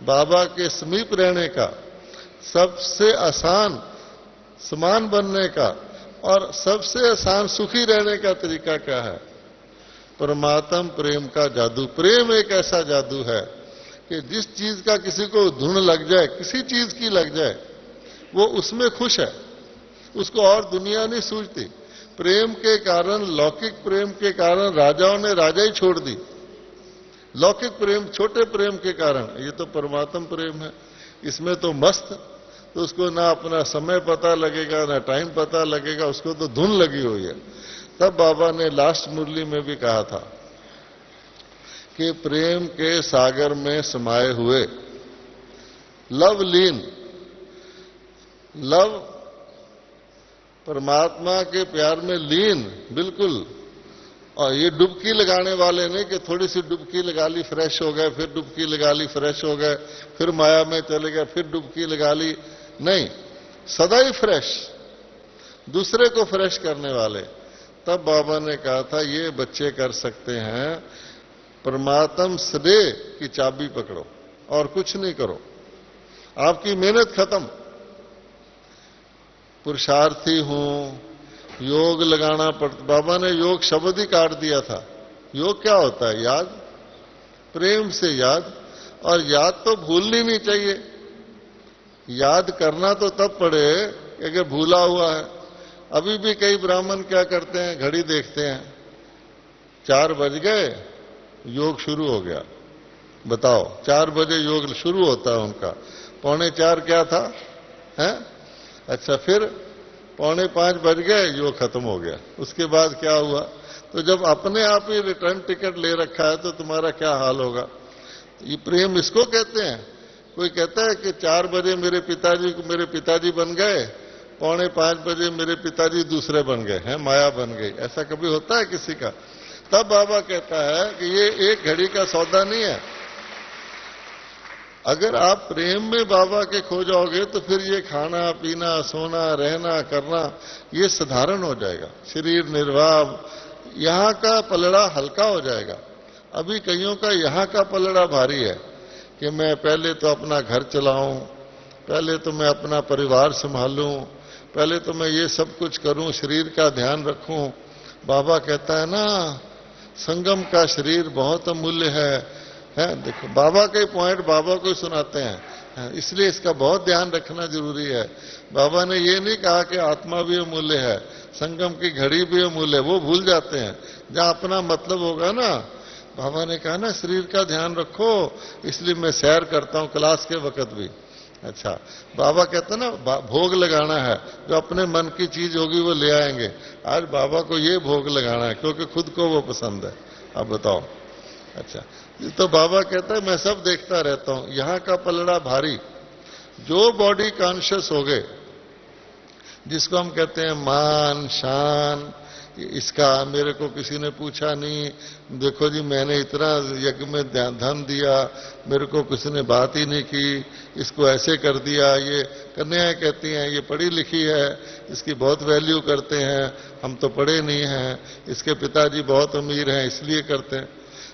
बाबा के समीप रहने का, सबसे आसान समान बनने का और सबसे आसान सुखी रहने का तरीका क्या है? परमात्म प्रेम का जादू। प्रेम एक ऐसा जादू है कि जिस चीज का किसी को धुन लग जाए, किसी चीज की लग जाए, वो उसमें खुश है, उसको और दुनिया नहीं सूझती। प्रेम के कारण, लौकिक प्रेम के कारण राजाओं ने राजा ही छोड़ दी। लौकिक प्रेम, छोटे प्रेम के कारण, ये तो परमात्म प्रेम है, इसमें तो मस्त, तो उसको ना अपना समय पता लगेगा ना टाइम पता लगेगा, उसको तो धुन लगी हुई है। तब बाबा ने लास्ट मुरली में भी कहा था कि प्रेम के सागर में समाये हुए लवलीन, लव परमात्मा के प्यार में लीन बिल्कुल। और ये डुबकी लगाने वाले नहीं कि थोड़ी सी डुबकी लगा ली फ्रेश हो गए, फिर डुबकी लगा ली फ्रेश हो गए, फिर माया में चले गए, फिर डुबकी लगा ली, नहीं, सदा ही फ्रेश, दूसरे को फ्रेश करने वाले। तब बाबा ने कहा था ये बच्चे कर सकते हैं, परमात्म स्नेह की चाबी पकड़ो और कुछ नहीं करो, आपकी मेहनत खत्म। पुरुषार्थी हूं, योग लगाना पड़ता, बाबा ने योग शब्द ही काट दिया था। योग क्या होता है? याद, प्रेम से याद, और याद तो भूलनी नहीं चाहिए। याद करना तो तब पड़े अगर भूला हुआ है। अभी भी कई ब्राह्मण क्या करते हैं, घड़ी देखते हैं, 4 बज गए, योग शुरू हो गया। बताओ, 4 बजे योग शुरू होता है उनका, 3:45 क्या था? हैं? अच्छा, फिर 4:45 बज गए, योग खत्म हो गया। उसके बाद क्या हुआ? तो जब अपने आप ही रिटर्न टिकट ले रखा है तो तुम्हारा क्या हाल होगा? ये प्रेम इसको कहते हैं। कोई कहता है कि 4 बजे मेरे पिताजी बन गए, 4:45 बजे मेरे पिताजी दूसरे बन गए हैं, माया बन गई। ऐसा कभी होता है किसी का? तब बाबा कहता है कि ये एक घड़ी का सौदा नहीं है, अगर आप प्रेम में बाबा के खो जाओगे तो फिर ये खाना पीना सोना रहना करना ये साधारण हो जाएगा, शरीर निर्वाह, यहां का पलड़ा हल्का हो जाएगा। अभी कईयों का यहां का पलड़ा भारी है कि मैं पहले तो अपना घर चलाऊं, पहले तो मैं अपना परिवार संभालूं, पहले तो मैं ये सब कुछ करूं, शरीर का ध्यान रखूं। बाबा कहता है ना, संगम का शरीर बहुत अमूल्य है। देखो बाबा के पॉइंट बाबा को सुनाते हैं, इसलिए इसका बहुत ध्यान रखना जरूरी है। बाबा ने ये नहीं कहा कि आत्मा भी अमूल्य है, संगम की घड़ी भी अमूल्य है, वो भूल जाते हैं। जहां अपना मतलब होगा ना, बाबा ने कहा ना शरीर का ध्यान रखो, इसलिए मैं सैर करता हूं क्लास के वक्त भी। अच्छा, बाबा कहते हैं ना भोग लगाना है, जो अपने मन की चीज होगी वो ले आएंगे। आज बाबा को ये भोग लगाना है क्योंकि खुद को वो पसंद है। अब बताओ। अच्छा, तो बाबा कहता है मैं सब देखता रहता हूं, यहां का पलड़ा भारी। जो बॉडी कॉन्शियस हो गए, जिसको हम कहते हैं मान शान, इसका मेरे को किसी ने पूछा नहीं, देखो जी मैंने इतना यज्ञ में धन दिया, मेरे को किसी ने बात ही नहीं की, इसको ऐसे कर दिया। ये कन्याएं कहती हैं ये पढ़ी लिखी है, इसकी बहुत वैल्यू करते हैं, हम तो पढ़े नहीं हैं, इसके पिताजी बहुत अमीर हैं इसलिए करते हैं।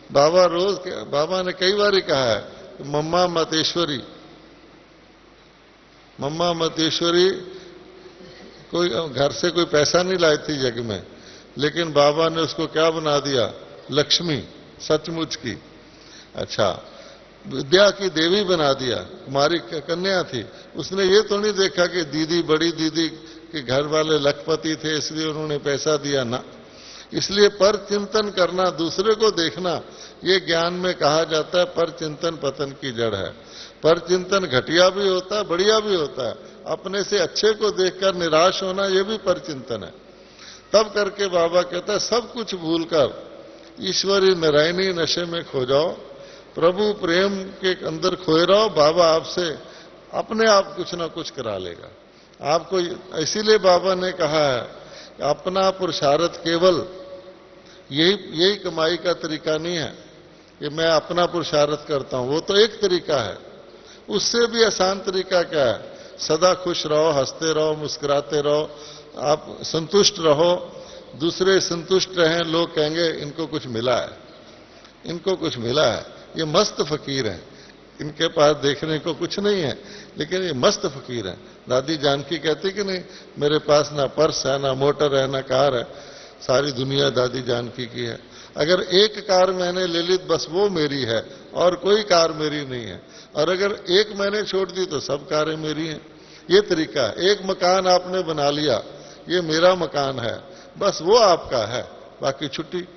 बाबा ने कई बार कहा है मम्मा मतेश्वरी, मम्मा मतेश्वरी कोई घर से कोई पैसा नहीं लाई थी यज्ञ में, लेकिन बाबा ने उसको क्या बना दिया, लक्ष्मी, सचमुच की। अच्छा, विद्या की देवी बना दिया, कुमारी कन्या थी। उसने ये तो नहीं देखा कि दीदी, बड़ी दीदी के घर वाले लखपति थे इसलिए उन्होंने पैसा दिया ना। इसलिए पर चिंतन करना, दूसरे को देखना, ये ज्ञान में कहा जाता है पर चिंतन पतन की जड़ है। पर चिंतन घटिया भी होता है, बढ़िया भी होता है। अपने से अच्छे को देखकर निराश होना ये भी पर चिंतन है। तब करके बाबा कहता है सब कुछ भूलकर ईश्वरी नारायणी नशे में खो जाओ, प्रभु प्रेम के अंदर खोए रहो, बाबा आपसे अपने आप कुछ ना कुछ करा लेगा आपको। इसीलिए बाबा ने कहा है अपना पुरुषार्थ केवल यही कमाई का तरीका नहीं है कि मैं अपना पुरुषार्थ करता हूं, वो तो एक तरीका है। उससे भी आसान तरीका क्या है, सदा खुश रहो, हंसते रहो, मुस्कुराते रहो, आप संतुष्ट रहो, दूसरे संतुष्ट रहें, लोग कहेंगे इनको कुछ मिला है, इनको कुछ मिला है, ये मस्त फकीर हैं, इनके पास देखने को कुछ नहीं है लेकिन ये मस्त फकीर हैं। दादी जानकी कहती कि नहीं, मेरे पास ना पर्स है, ना मोटर है, ना कार है, सारी दुनिया दादी जानकी की है। अगर एक कार मैंने ले ली बस वो मेरी है और कोई कार मेरी नहीं है, और अगर एक मैंने छोड़ दी तो सब कारें मेरी हैं। ये तरीका है। एक मकान आपने बना लिया, ये मेरा मकान है, बस वो आपका है, बाकी छुट्टी।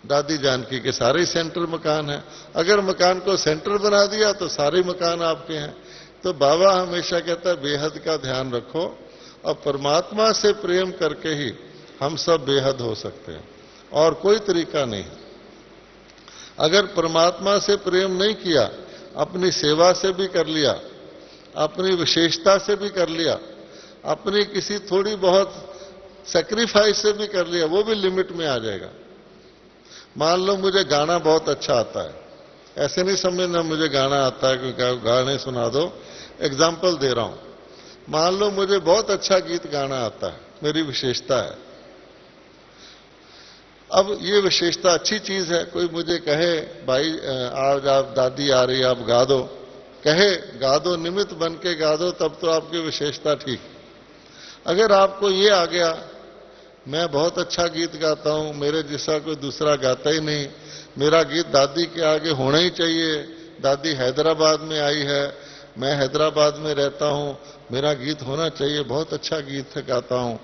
दादी जानकी के सारे सेंटर मकान है, अगर मकान को सेंटर बना दिया तो सारे मकान आपके हैं। तो बाबा हमेशा कहता है बेहद का ध्यान रखो, और परमात्मा से प्रेम करके ही हम सब बेहद हो सकते हैं, और कोई तरीका नहीं। अगर परमात्मा से प्रेम नहीं किया, अपनी सेवा से भी कर लिया, अपनी विशेषता से भी कर लिया, अपनी किसी थोड़ी बहुत सैक्रिफाइस से भी कर लिया, वो भी लिमिट में आ जाएगा। मान लो मुझे गाना बहुत अच्छा आता है, ऐसे नहीं समझना मुझे गाना आता है क्योंकि गाने सुना दो, एग्जाम्पल दे रहा हूं। मान लो मुझे बहुत अच्छा गीत गाना आता है, मेरी विशेषता है। अब ये विशेषता अच्छी चीज है, कोई मुझे कहे भाई आज आप दादी आ रही आप गा दो, कहे गा दो, निमित्त बन के गा दो, तब तो आपकी विशेषता ठीक। अगर आपको ये आ गया मैं बहुत अच्छा गीत गाता हूं, मेरे जैसा कोई दूसरा गाता ही नहीं, मेरा गीत दादी के आगे होना ही चाहिए, दादी हैदराबाद में आई है, मैं हैदराबाद में रहता हूं, मेरा गीत होना चाहिए, बहुत अच्छा गीत गाता हूं,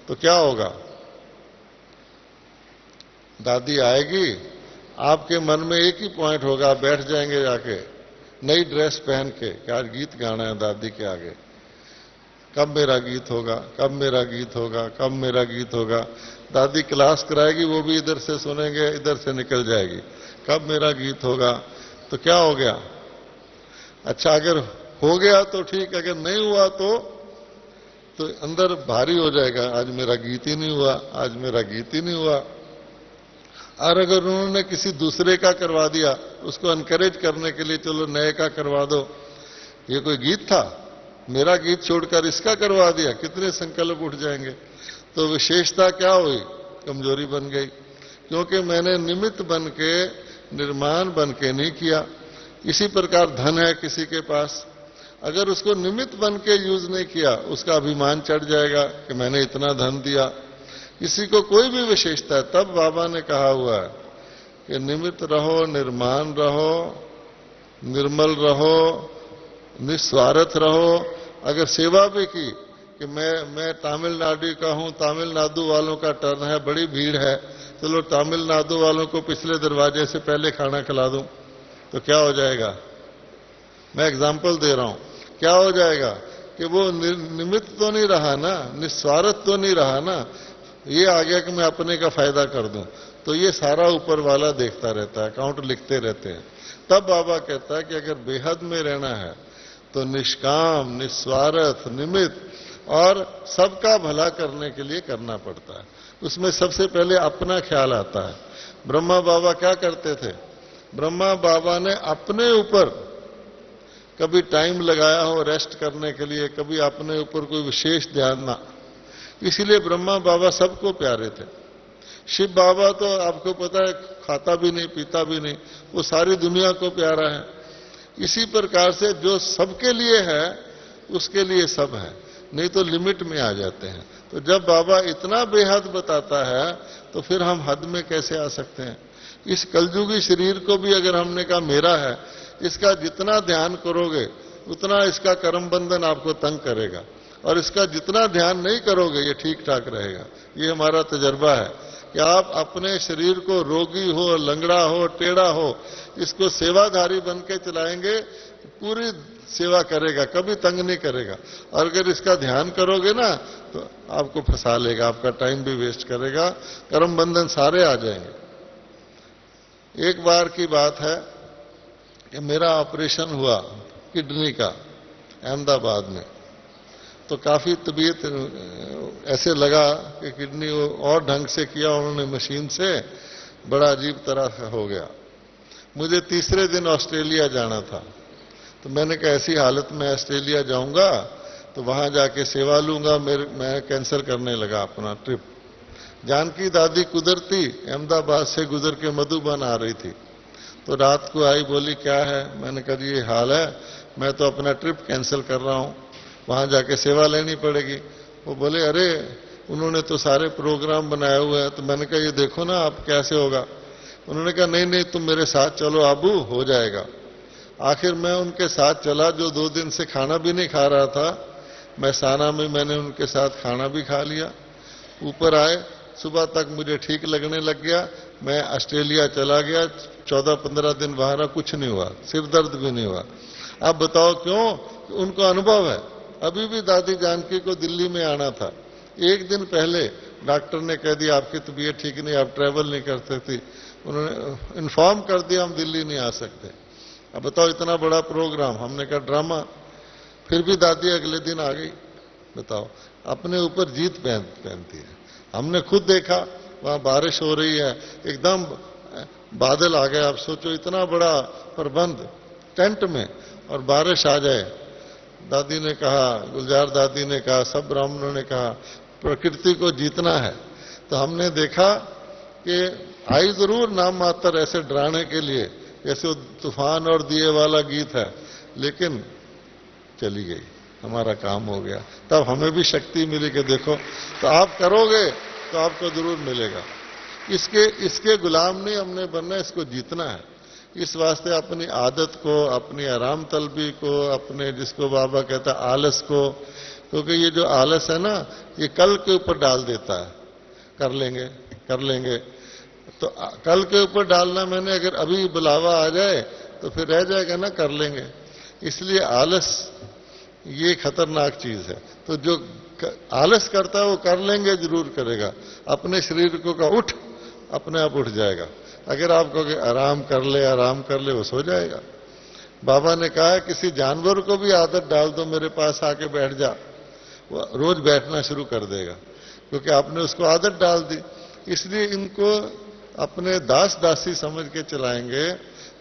तो क्या होगा? दादी आएगी, आपके मन में एक ही पॉइंट होगा, आप बैठ जाएंगे जाके नई ड्रेस पहन के कि आज गीत गाना है दादी के आगे। कब मेरा गीत होगा, कब मेरा गीत होगा, कब मेरा गीत होगा। दादी क्लास कराएगी, वो भी इधर से सुनेंगे, इधर से निकल जाएगी, कब मेरा गीत होगा। तो क्या हो गया? अच्छा अगर हो गया तो ठीक, अगर नहीं हुआ तो अंदर भारी हो जाएगा, आज मेरा गीत ही नहीं हुआ, आज मेरा गीत ही नहीं हुआ। और अगर उन्होंने किसी दूसरे का करवा दिया, उसको एनकरेज करने के लिए चलो नए का करवा दो, ये कोई गीत था? मेरा गीत छोड़कर इसका करवा दिया, कितने संकल्प उठ जाएंगे। तो विशेषता क्या हुई? कमजोरी बन गई, क्योंकि मैंने निमित्त बन के, निर्माण बन के नहीं किया। इसी प्रकार धन है किसी के पास, अगर उसको निमित्त बन के यूज नहीं किया, उसका अभिमान चढ़ जाएगा कि मैंने इतना धन दिया। किसी को कोई भी विशेषता है, तब बाबा ने कहा हुआ है कि निमित्त रहो, निर्माण रहो, निर्मल रहो, निस्वार्थ रहो। अगर सेवा भी की कि मैं तमिलनाडु का हूं, तमिलनाडु वालों का टर्न है, बड़ी भीड़ है, चलो तमिलनाडु वालों को पिछले दरवाजे से पहले खाना खिला दूं, तो क्या हो जाएगा? मैं एग्जाम्पल दे रहा हूं, क्या हो जाएगा कि वो निमित्त तो नहीं रहा ना, निस्वार्थ तो नहीं रहा ना, ये आ गया कि मैं अपने का फायदा कर दूं। तो ये सारा ऊपर वाला देखता रहता है, अकाउंट लिखते रहते हैं। तब बाबा कहता है कि अगर बेहद में रहना है तो निष्काम, निस्वार्थ, निमित्त और सबका भला करने के लिए करना पड़ता है। उसमें सबसे पहले अपना ख्याल आता है। ब्रह्मा बाबा क्या करते थे? ब्रह्मा बाबा ने अपने ऊपर कभी टाइम लगाया हो रेस्ट करने के लिए, कभी अपने ऊपर कोई विशेष ध्यान ना, इसीलिए ब्रह्मा बाबा सबको प्यारे थे। शिव बाबा तो आपको पता है खाता भी नहीं, पीता भी नहीं, वो सारी दुनिया को प्यारा है। इसी प्रकार से जो सबके लिए है उसके लिए सब है, नहीं तो लिमिट में आ जाते हैं। तो जब बाबा इतना बेहद बताता है तो फिर हम हद में कैसे आ सकते हैं? इस कलयुगी शरीर को भी अगर हमने कहा मेरा है, इसका जितना ध्यान करोगे उतना इसका कर्म बंधन आपको तंग करेगा, और इसका जितना ध्यान नहीं करोगे ये ठीक ठाक रहेगा। ये हमारा तजर्बा है कि आप अपने शरीर को रोगी हो, लंगड़ा हो, टेढ़ा हो, इसको सेवाधारी बन के चलाएंगे, पूरी सेवा करेगा, कभी तंग नहीं करेगा। और अगर इसका ध्यान करोगे ना तो आपको फंसा लेगा, आपका टाइम भी वेस्ट करेगा, कर्म बंधन सारे आ जाएंगे। एक बार की बात है कि मेरा ऑपरेशन हुआ किडनी का अहमदाबाद में, तो काफी तबीयत ऐसे लगा कि किडनी और ढंग से किया उन्होंने मशीन से, बड़ा अजीब तरह से हो गया। मुझे तीसरे दिन ऑस्ट्रेलिया जाना था, तो मैंने कहा ऐसी हालत में ऑस्ट्रेलिया जाऊंगा तो वहां जाके सेवा लूंगा। मैं कैंसिल करने लगा अपना ट्रिप। जानकी दादी कुदरती अहमदाबाद से गुजर के मधुबन आ रही थी, तो रात को आई, बोली क्या है? मैंने कहा ये हाल है, मैं तो अपना ट्रिप कैंसिल कर रहा हूं, वहां जाके सेवा लेनी पड़ेगी। वो बोले अरे उन्होंने तो सारे प्रोग्राम बनाए हुए हैं। तो मैंने कहा ये देखो ना आप कैसे होगा। उन्होंने कहा नहीं नहीं तुम मेरे साथ चलो आबू, हो जाएगा। आखिर मैं उनके साथ चला, जो 2 दिन से खाना भी नहीं खा रहा था। महसाना में मैंने उनके साथ खाना भी खा लिया। ऊपर आए, सुबह तक मुझे ठीक लगने लग गया। मैं ऑस्ट्रेलिया चला गया, 14-15 दिन वहां रहा, कुछ नहीं हुआ, सिर दर्द भी नहीं हुआ। आप बताओ क्यों? उनको अनुभव है। अभी भी दादी जानकी को दिल्ली में आना था, एक दिन पहले डॉक्टर ने कह दिया आपकी तबीयत ठीक नहीं, आप ट्रैवल नहीं कर सकती। उन्होंने इन्फॉर्म कर दिया हम दिल्ली नहीं आ सकते। अब बताओ इतना बड़ा प्रोग्राम, हमने कहा ड्रामा। फिर भी दादी अगले दिन आ गई। बताओ, अपने ऊपर जीत पहनती है। हमने खुद देखा वहां बारिश हो रही है, एकदम बादल आ गए। आप सोचो इतना बड़ा प्रबंध टेंट में और बारिश आ जाए। दादी ने कहा, गुलजार दादी ने कहा, सब ब्राह्मणों ने कहा प्रकृति को जीतना है। तो हमने देखा कि आई जरूर नाम मात्र ऐसे डराने के लिए, जैसे तूफान और दिए वाला गीत है, लेकिन चली गई, हमारा काम हो गया। तब हमें भी शक्ति मिली कि देखो, तो आप करोगे तो आपको जरूर मिलेगा। इसके गुलाम नहीं हमने बनना, इसको जीतना है। इस वास्ते अपनी आदत को, अपनी आराम तलबी को, अपने जिसको बाबा कहता है आलस को, क्योंकि ये जो आलस है ना, ये कल के ऊपर डाल देता है, कर लेंगे। तो कल के ऊपर डालना मैंने, अगर अभी बुलावा आ जाए तो फिर रह जाएगा ना, कर लेंगे। इसलिए आलस ये खतरनाक चीज है। तो जो आलस करता है वो कर लेंगे जरूर करेगा। अपने शरीर को कहा उठ, अपने आप उठ जाएगा। अगर आप कहोगे आराम कर ले, वो सो जाएगा। बाबा ने कहा किसी जानवर को भी आदत डाल दो, मेरे पास आके बैठ जा, वो रोज बैठना शुरू कर देगा, क्योंकि आपने उसको आदत डाल दी। इसलिए इनको अपने दास दासी समझ के चलाएंगे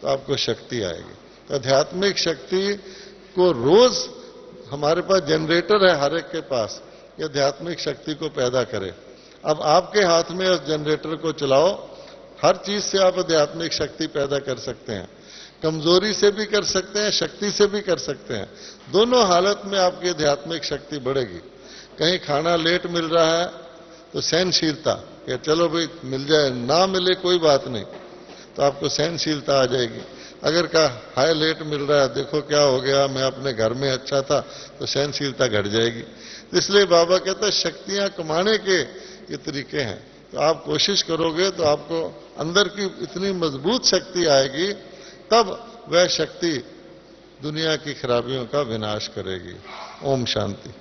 तो आपको शक्ति आएगी। तो आध्यात्मिक शक्ति को रोज हमारे पास जनरेटर है हर एक के पास, ये आध्यात्मिक शक्ति को पैदा करे। अब आपके हाथ में उस जनरेटर को चलाओ, हर चीज से आप आध्यात्मिक शक्ति पैदा कर सकते हैं। कमजोरी से भी कर सकते हैं, शक्ति से भी कर सकते हैं। दोनों हालत में आपकी आध्यात्मिक शक्ति बढ़ेगी। कहीं खाना लेट मिल रहा है तो सहनशीलता, या चलो भाई मिल जाए, ना मिले कोई बात नहीं, तो आपको सहनशीलता आ जाएगी। अगर कहा हाय लेट मिल रहा है, देखो क्या हो गया, मैं अपने घर में अच्छा था, तो सहनशीलता घट जाएगी। इसलिए बाबा कहते हैं शक्तियां कमाने के ये तरीके हैं। तो आप कोशिश करोगे तो आपको अंदर की इतनी मजबूत शक्ति आएगी, तब वह शक्ति दुनिया की खराबियों का विनाश करेगी। ओम शांति।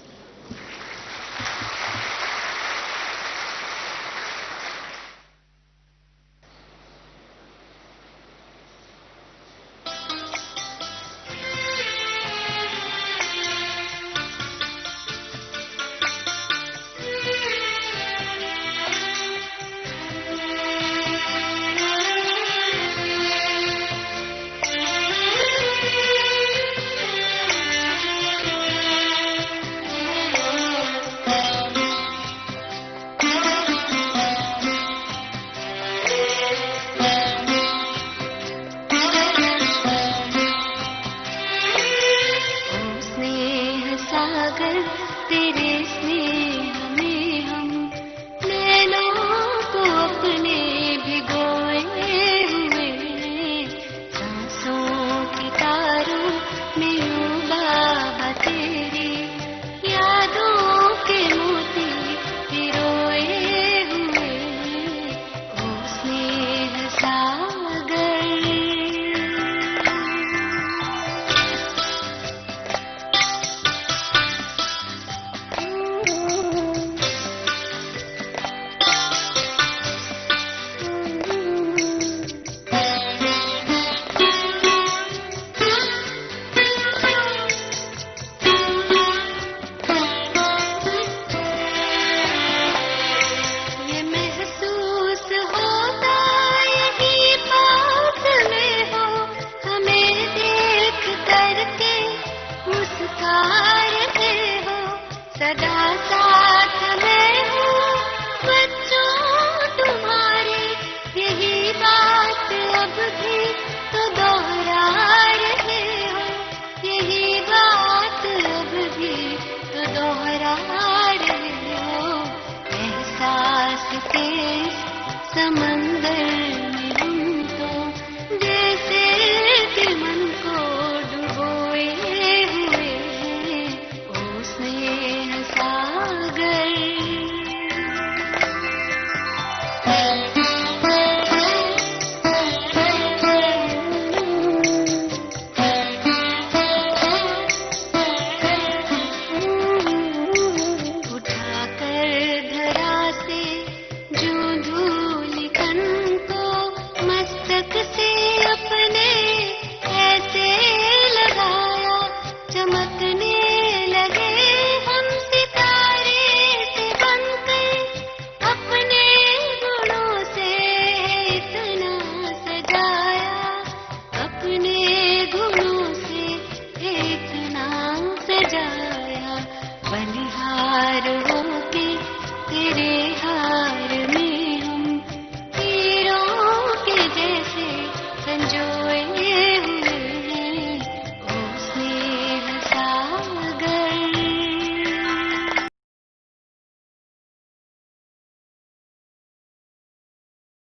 सम